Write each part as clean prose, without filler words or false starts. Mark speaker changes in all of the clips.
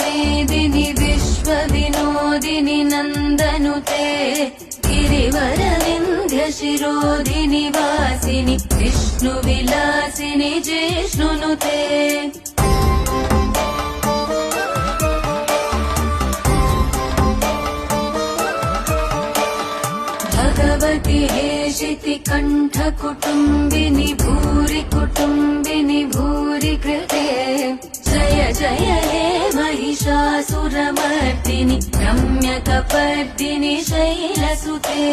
Speaker 1: मेदिनि विश्वविनोदिनि नन्दनुते गिरिवरविन्ध्यशिरोधिनि वासिनि विष्णुविलासिनि जिष्णुनुते भगवति हेशिति कण्ठकुटुम्बिनि भूरि कुटुम्बिनि भूरि कृते जय जय हे महिषासुरमर्दिनि रम्यकपर्दिनि शैलसुते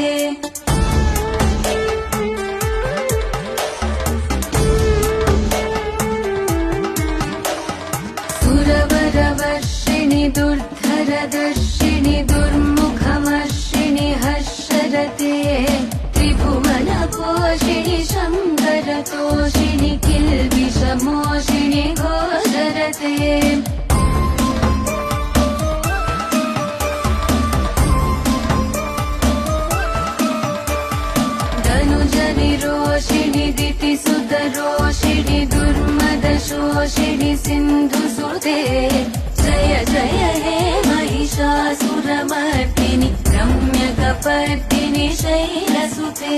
Speaker 1: सुरवरवर्षिणि दुर्धरदर्शिनि दुर्मुखमर्षिणि हर्षरते त्रिभुवनपोषिणि शङ्करतोषिणि किल्बिषमोषिणि घोषरते धनुजनिरोषिणि दितिसुतरोषिणि दुर्मदशोषिणि सिन्धुसुते जय जय हे महिषासुरमर्दिनि रम्यकपर्दिनि शैलसुते